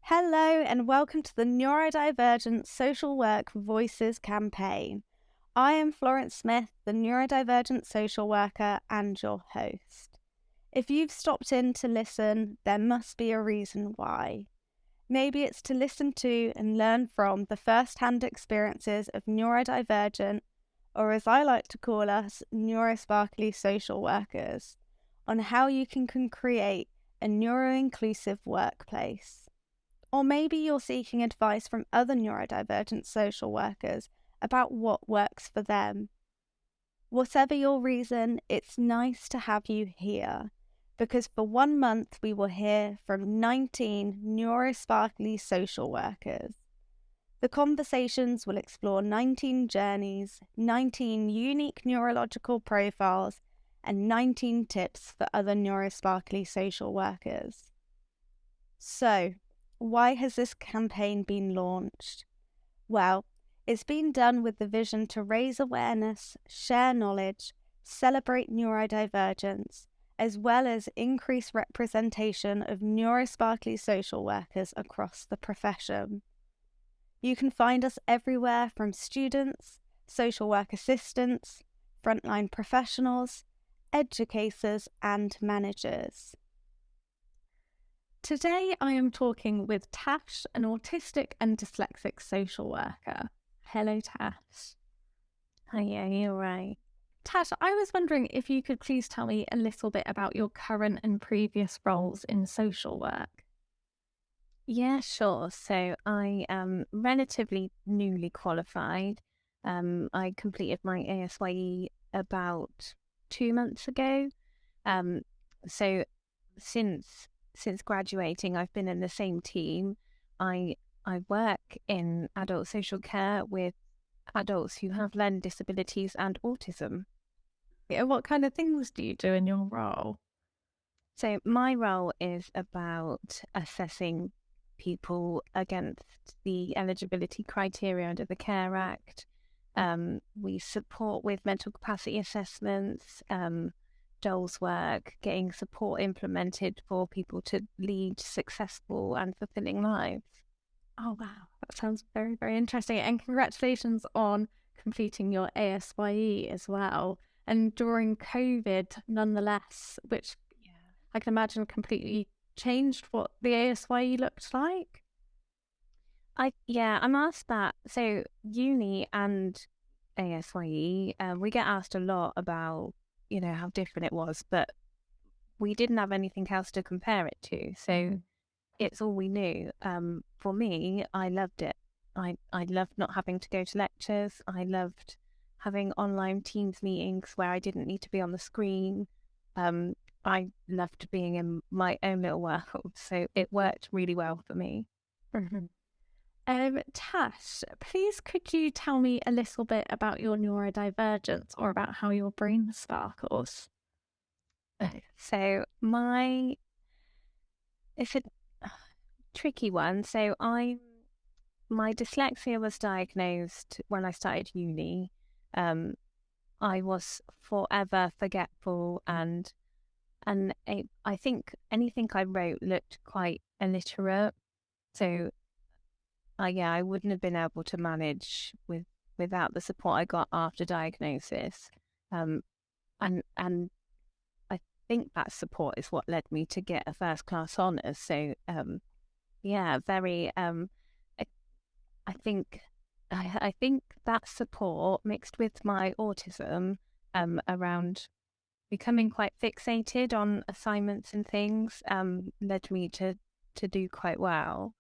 Hello and welcome to the Neurodivergent Social Work Voices campaign. I am Florence Smith, the neurodivergent social worker and your host. If you've stopped in to listen, there must be a reason why. Maybe it's to listen to and learn from the first-hand experiences of neurodivergent, or as I like to call us, neurosparkly social workers, on how you can create a neuro-inclusive workplace. Or maybe you're seeking advice from other neurodivergent social workers about what works for them. Whatever your reason, it's nice to have you here, because for 1 month we will hear from 19 neurosparkly social workers. The conversations will explore 19 journeys, 19 unique neurological profiles, and 19 tips for other neurosparkly social workers. So, why has this campaign been launched? Well, it's been done with the vision to raise awareness, share knowledge, celebrate neurodivergence, as well as increase representation of neurosparkly social workers across the profession. You can find us everywhere from students, social work assistants, frontline professionals, educators, and managers. Today I am talking with Tash, an autistic and dyslexic social worker. Hello, Tash. Oh, yeah, you're right. Tash, I was wondering if you could please tell me a little bit about your current and previous roles in social work. Yeah, sure. So I am relatively newly qualified. I completed my ASYE about 2 months ago. So since graduating, I've been in the same team. I work in adult social care with adults who have learning disabilities and autism. What kind of things do you do in your role? So my role is about assessing people against the eligibility criteria under the Care Act. We support with mental capacity assessments, DOLS work, getting support implemented for people to lead successful and fulfilling lives. Oh, wow. That sounds very, very interesting. And congratulations on completing your ASYE as well. And during COVID, nonetheless, which I can imagine completely changed what the ASYE looked like. I'm asked that. So uni and ASYE, we get asked a lot about, how different it was, but we didn't have anything else to compare it to. So it's all we knew. For me, I loved it. I loved not having to go to lectures. I loved having online Teams meetings where I didn't need to be on the screen. I loved being in my own little world. So it worked really well for me. Tash, please could you tell me a little bit about your neurodivergence or about how your brain sparkles? So it's a tricky one. So my dyslexia was diagnosed when I started uni. I was forever forgetful and I think anything I wrote looked quite illiterate. So I wouldn't have been able to manage without the support I got after diagnosis. And I think that support is what led me to get a first class honours. So very I think I think that support mixed with my autism around becoming quite fixated on assignments and things led me to do quite well.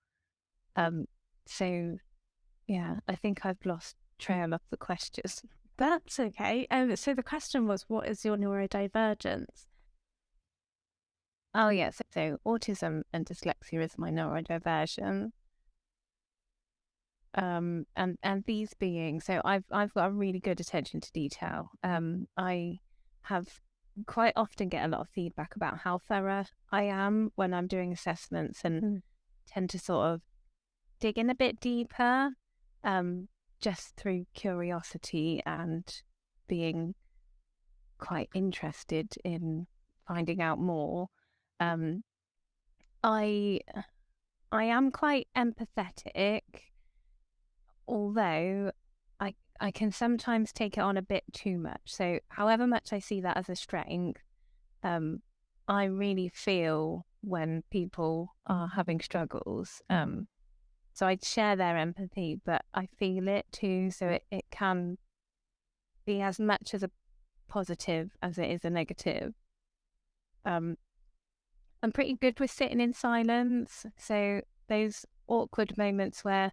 So I think I've lost trail of the questions. That's okay. So the question was, what is your neurodivergence? Oh yes, so autism and dyslexia is my neurodiversion. And these being, so I've got a really good attention to detail. I have quite often get a lot of feedback about how thorough I am when I'm doing assessments and tend to sort of dig in a bit deeper, just through curiosity and being quite interested in finding out more. I I am quite empathetic, although I can sometimes take it on a bit too much. So however much I see that as a strength, I really feel when people are having struggles. So I share their empathy, but I feel it too. So it can be as much as a positive as it is a negative. I'm pretty good with sitting in silence. So those awkward moments where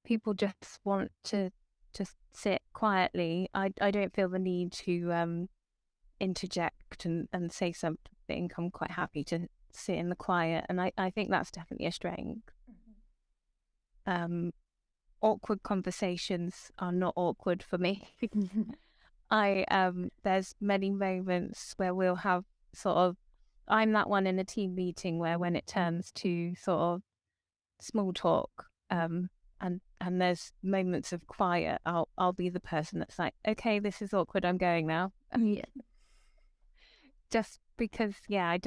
people just want to just sit quietly, I don't feel the need to interject and say something. I'm quite happy to sit in the quiet, and I think that's definitely a strength. Awkward conversations are not awkward for me. There's many moments where we'll have sort of, I'm that one in a team meeting where when it turns to sort of small talk, and there's moments of quiet, I'll be the person that's like, okay, this is awkward, I'm going now. Yeah. Just because, yeah,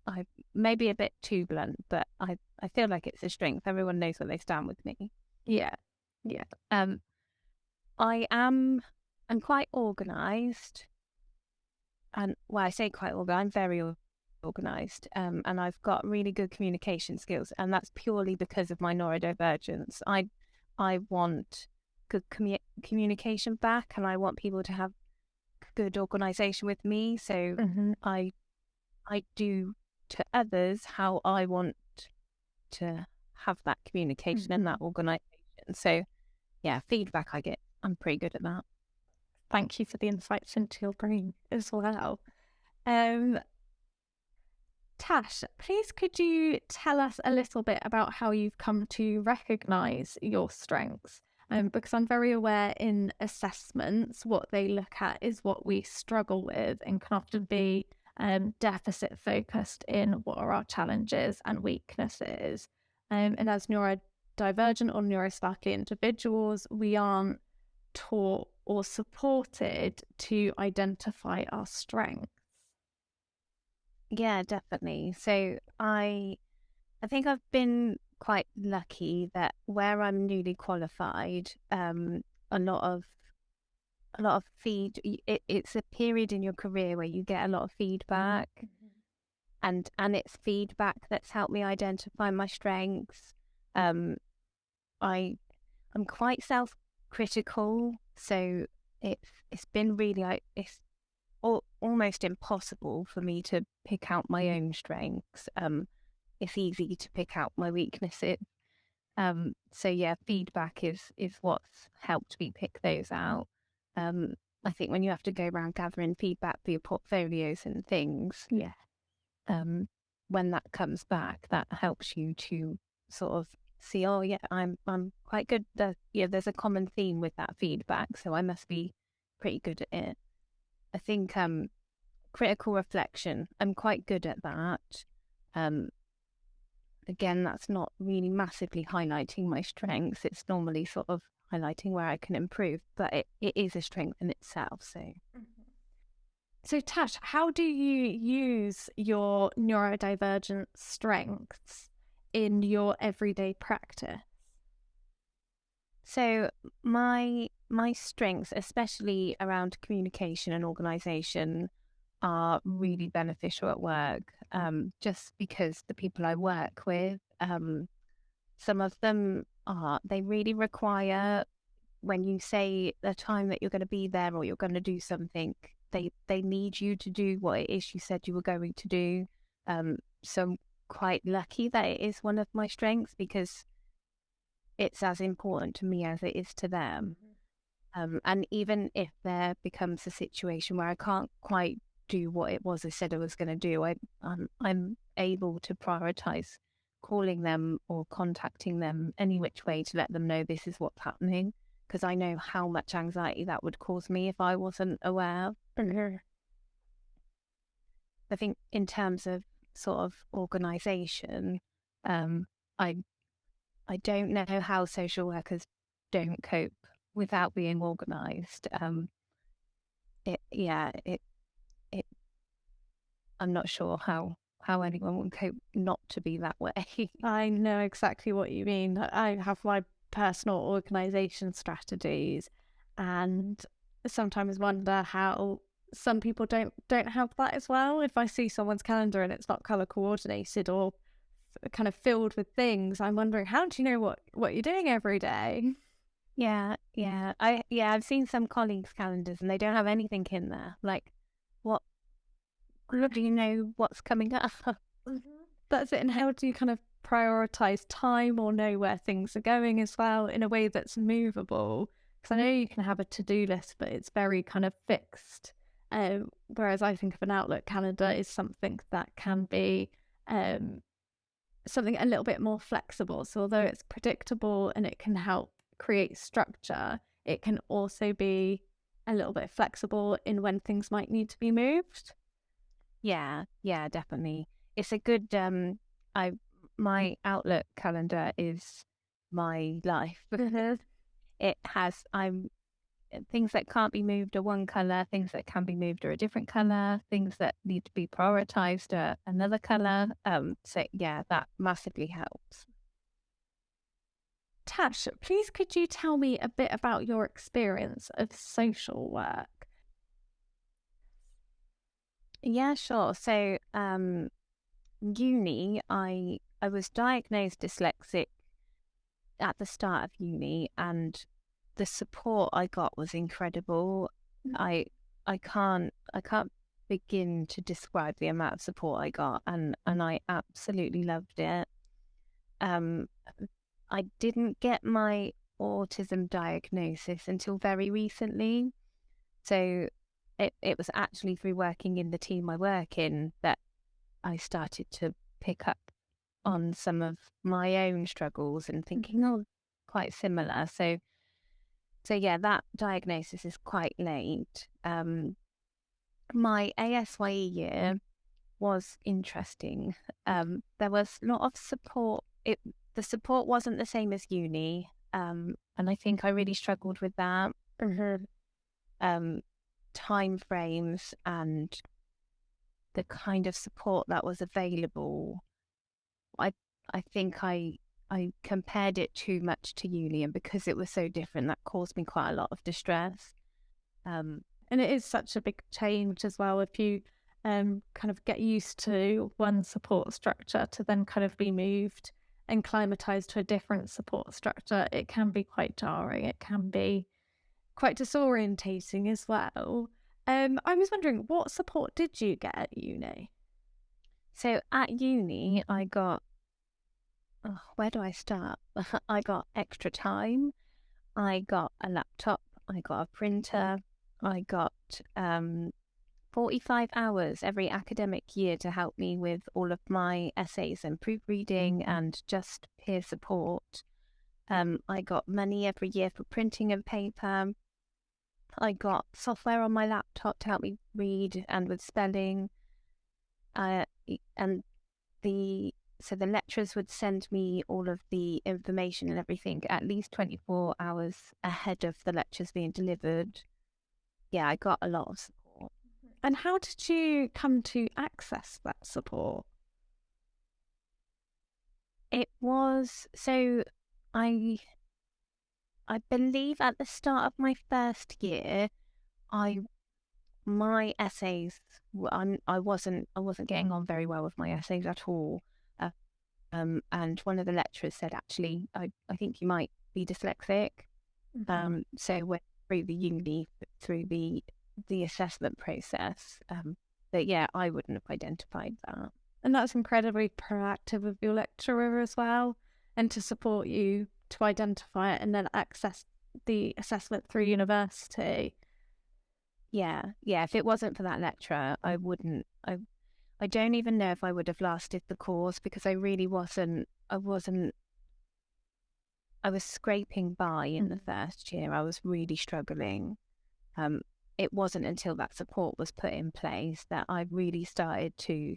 I maybe a bit too blunt, but I feel like it's a strength. Everyone knows where they stand with me. Yeah. Yeah. I'm quite organised, and well, I say quite organised. I'm very organised, and I've got really good communication skills, and that's purely because of my neurodivergence. I want good communication back, and I want people to have good organisation with me. So I do to others how I want to have that communication and that organisation. So yeah, feedback I get, I'm pretty good at that. Thank you for the insights into your brain as well. Tash, please could you tell us a little bit about how you've come to recognise your strengths? Because I'm very aware in assessments, what they look at is what we struggle with and can often be deficit focused in what are our challenges and weaknesses. And as neurodivergent or neurosparkly individuals, we aren't taught or supported to identify our strengths. Yeah, definitely. So I think I've been quite lucky that where I'm newly qualified, a lot of it's a period in your career where you get a lot of feedback, and it's feedback that's helped me identify my strengths. I'm quite self-critical, so it's been really it's almost impossible for me to pick out my own strengths. It's easy to pick out my weaknesses. So yeah, feedback is what's helped me pick those out. I think when you have to go around gathering feedback for your portfolios and things, when that comes back, that helps you to sort of see, oh yeah, I'm quite good. There's a common theme with that feedback, so I must be pretty good at it. I think critical reflection, I'm quite good at that. Again, that's not really massively highlighting my strengths. It's normally sort of highlighting where I can improve, but it is a strength in itself. So Tash, how do you use your neurodivergent strengths in your everyday practice? So my strengths, especially around communication and organisation, are really beneficial at work. Just because the people I work with, some of them they really require, when you say the time that you're going to be there or you're going to do something, they need you to do what it is you said you were going to do. So I'm quite lucky that it is one of my strengths, because it's as important to me as it is to them. And even if there becomes a situation where I can't quite do what it was I said I was going to do, I'm able to prioritize calling them or contacting them any which way to let them know this is what's happening, because I know how much anxiety that would cause me if I wasn't aware. I think in terms of sort of organization, I don't know how social workers don't cope without being organized. It I'm not sure how anyone would cope not to be that way. I know exactly what you mean. I have my personal organization strategies, and sometimes wonder how some people don't have that as well. If I see someone's calendar and it's not color coordinated or kind of filled with things, I'm wondering, how do you know what you're doing every day? I've seen some colleagues' calendars and they don't have anything in there. Like, what do you know what's coming up? That's it. And how do you kind of prioritize time or know where things are going as well in a way that's movable? Because I know you can have a to-do list, but it's very kind of fixed. Whereas I think of an Outlook calendar is something that can be something a little bit more flexible. So although it's predictable and it can help create structure, it can also be a little bit flexible in when things might need to be moved. Yeah, definitely. It's a good my Outlook calendar is my life. It has things that can't be moved are one color, things that can be moved are a different color, things that need to be prioritized are another color. So yeah, that massively helps. Tash, please could you tell me a bit about your experience of social work? Yeah, sure. So uni, I was diagnosed dyslexic at the start of uni, and the support I got was incredible. I can't begin to describe the amount of support I got, and I absolutely loved it. I didn't get my autism diagnosis until very recently. So it was actually through working in the team I work in that I started to pick up on some of my own struggles and thinking, oh, quite similar. So yeah, that diagnosis is quite late. My ASYE year was interesting. There was a lot of support. The support wasn't the same as uni, and I think I really struggled with that. Time frames and the kind of support that was available. I think I compared it too much to uni, and because it was so different, that caused me quite a lot of distress. And it is such a big change as well. If you kind of get used to one support structure to then kind of be moved and climatized to a different support structure, it can be quite jarring. It can be quite disorientating as well. I was wondering, what support did you get at uni? So at uni, I got, where do I start? I got extra time. I got a laptop. I got a printer. I got 45 hours every academic year to help me with all of my essays and proofreading and just peer support. I got money every year for printing of paper. I got software on my laptop to help me read and with spelling. And so the lecturers would send me all of the information and everything at least 24 hours ahead of the lectures being delivered. Yeah, I got a lot of support. And how did you come to access that support? It was, so I believe at the start of my first year, my essays, I wasn't getting on very well with my essays at all. And one of the lecturers said, actually, I think you might be dyslexic. So went through the uni, through the assessment process. But yeah, I wouldn't have identified that. And that's incredibly proactive of your lecturer as well, and to support you to identify it and then access the assessment through university. Yeah. If it wasn't for that lecturer, I wouldn't. I don't even know if I would have lasted the course, because I really wasn't. I was scraping by in the first year. I was really struggling. It wasn't until that support was put in place that I really started to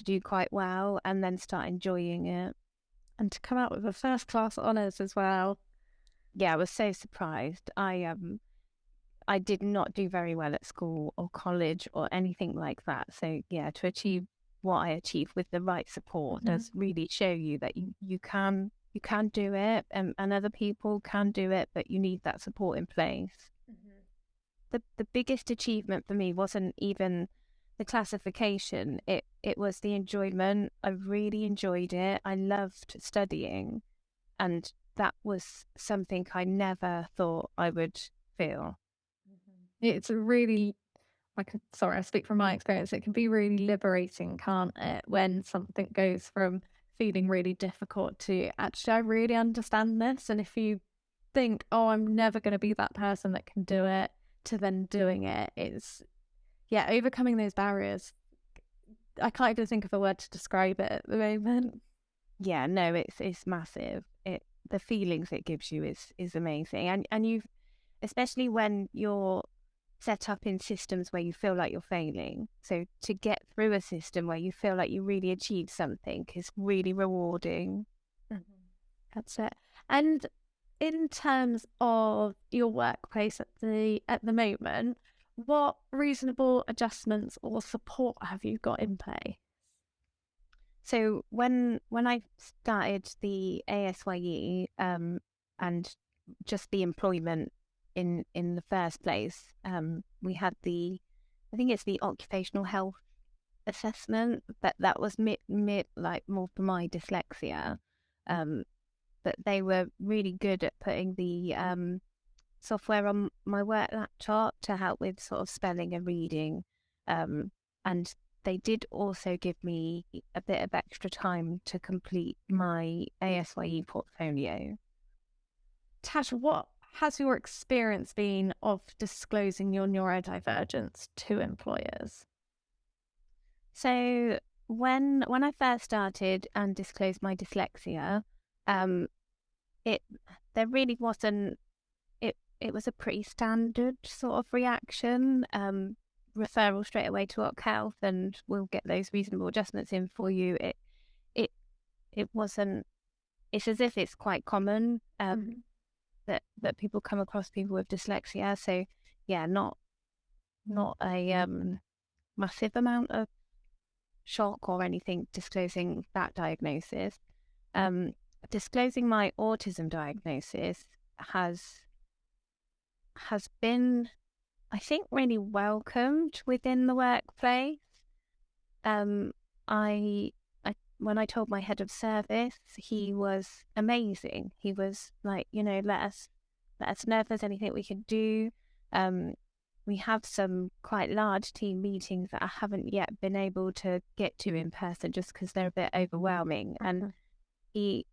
do quite well and then start enjoying it. And to come out with a first class honours as well. Yeah, I was so surprised. I did not do very well at school or college or anything like that. So yeah, to achieve what I achieve with the right support does really show you that you can do it, and other people can do it, but you need that support in place. The biggest achievement for me wasn't even the classification. It was the enjoyment. I really enjoyed it. I loved studying, and that was something I never thought I would feel. It's really, sorry, I speak from my experience. It can be really liberating, can't it, when something goes from feeling really difficult to actually, I really understand this. And if you think, oh, I'm never going to be that person that can do it, to then doing it, it's, yeah, overcoming those barriers. I can't even think of a word to describe it at the moment. Yeah, no, it's massive. The feelings it gives you is amazing, and you've, especially when you're set up in systems where you feel like you're failing. So to get through a system where you feel like you really achieved something is really rewarding. That's it. And in terms of your workplace at the moment, what reasonable adjustments or support have you got in play? So when I started the ASYE, and just the employment in the first place, we had I think it's the occupational health assessment, but that was like more for my dyslexia. But they were really good at putting the software on my work laptop to help with sort of spelling and reading, and they did also give me a bit of extra time to complete my ASYE portfolio. Tash, what has your experience been of disclosing your neurodivergence to employers? So when I first started and disclosed my dyslexia, there really wasn't. It was a pretty standard sort of reaction. Referral straight away to Oc Health, and we'll get those reasonable adjustments in for you. It wasn't. It's as if it's quite common that people come across people with dyslexia. So yeah, not a massive amount of shock or anything disclosing that diagnosis. Disclosing my autism diagnosis has been, I think, really welcomed within the workplace. When I told my head of service, he was amazing. He was like, let us know if there's anything we can do. We have some quite large team meetings that I haven't yet been able to get to in person just because they're a bit overwhelming. And he's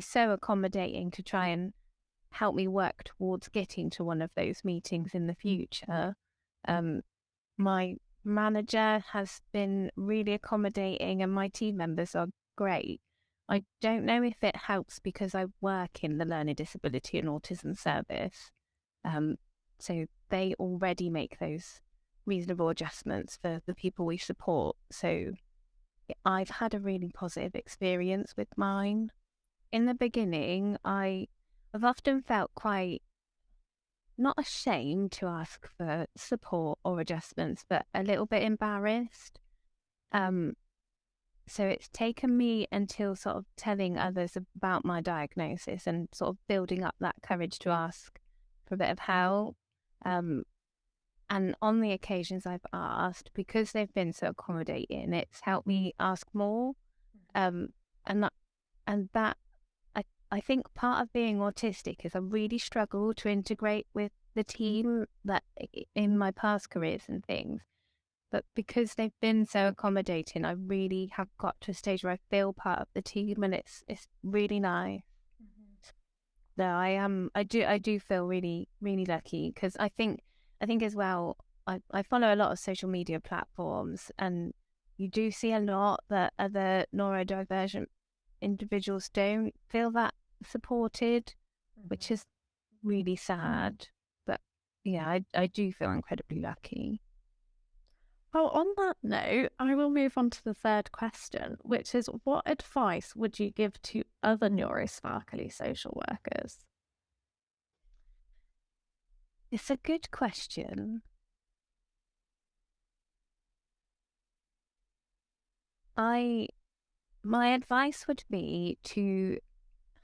so accommodating to try and help me work towards getting to one of those meetings in the future. My manager has been really accommodating, and my team members are great. I don't know if it helps because I work in the learning disability and autism service. So they already make those reasonable adjustments for the people we support. So I've had a really positive experience with mine. In the beginning, I've often felt quite not ashamed to ask for support or adjustments, but a little bit embarrassed. So it's taken me until sort of telling others about my diagnosis and sort of building up that courage to ask for a bit of help. And on the occasions I've asked, because they've been so accommodating, it's helped me ask more. And that I think part of being autistic is I really struggle to integrate with the team that in my past careers and things. But because they've been so accommodating, I really have got to a stage where I feel part of the team, and it's really nice. No, I do feel really, really lucky, because I think as well, I follow a lot of social media platforms, and you do see a lot that other neurodivergent individuals don't feel that supported, which is really sad. But yeah, I do feel incredibly lucky. Well, on that note, I will move on to the third question, which is, what advice would you give to other neurosparkly social workers? It's a good question. My advice would be to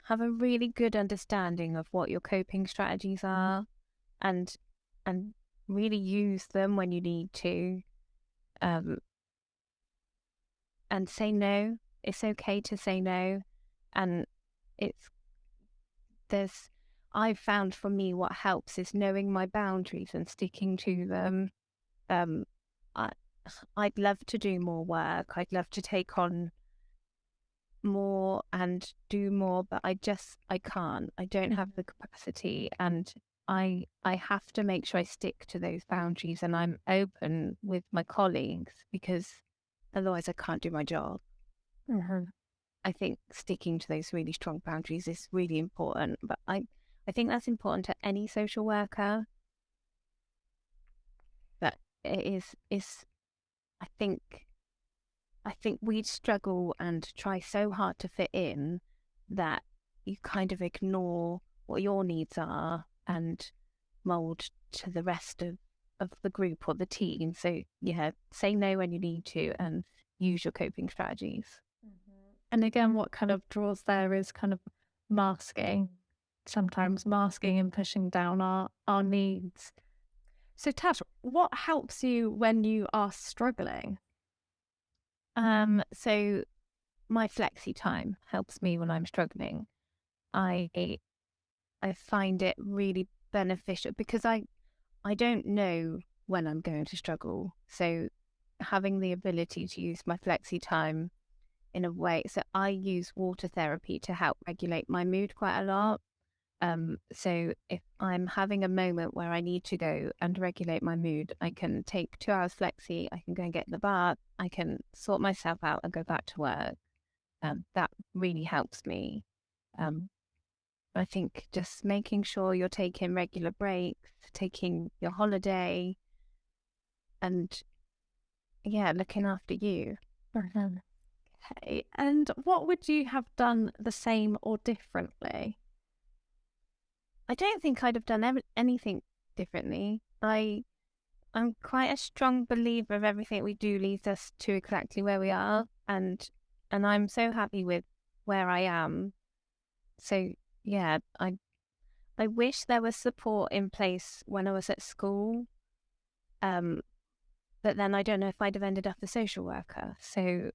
have a really good understanding of what your coping strategies are, and really use them when you need to, and say no. It's okay to say no, and I've found for me what helps is knowing my boundaries and sticking to them. Um, I, I'd love to do more work. I'd love to take on more and do more, but I can't. I don't have the capacity, and I have to make sure I stick to those boundaries and I'm open with my colleagues, because otherwise I can't do my job. I think sticking to those really strong boundaries is really important, but I think that's important to any social worker. But is I think we'd struggle and try so hard to fit in that you kind of ignore what your needs are and mold to the rest of the group or the team. So yeah, say no when you need to and use your coping strategies. And again, what kind of draws there is kind of sometimes masking and pushing down our needs. So Tash, what helps you when you are struggling? So my flexi time helps me when I'm struggling. I find it really beneficial because I don't know when I'm going to struggle. So having the ability to use my flexi time in a way, so I use water therapy to help regulate my mood quite a lot. So if I'm having a moment where I need to go and regulate my mood, I can take 2 hours flexi, I can go and get in the bath, I can sort myself out and go back to work. That really helps me. I think just making sure you're taking regular breaks, taking your holiday, and yeah, looking after you. Okay. And what would you have done the same or differently? I don't think I'd have done anything differently. I'm quite a strong believer of everything we do leads us to exactly where we are, and I'm so happy with where I am. So yeah, I wish there was support in place when I was at school, but then I don't know if I'd have ended up a social worker. So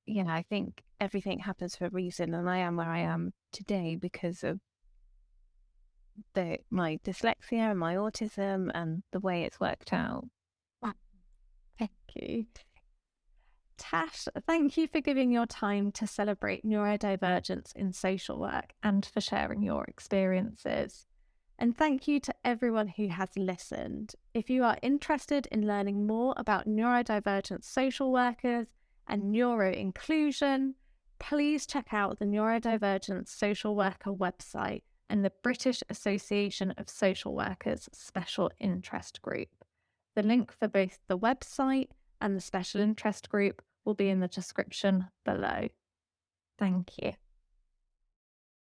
yeah, I think everything happens for a reason, and I am where I am today because of my dyslexia and my autism and the way it's worked out. Thank you. Tash, thank you for giving your time to celebrate neurodivergence in social work and for sharing your experiences. And thank you to everyone who has listened. If you are interested in learning more about neurodivergent social workers and neuro-inclusion, please check out the Neurodivergent Social Worker website and the British Association of Social Workers Special Interest Group. The link for both the website and the special interest group will be in the description below. Thank you.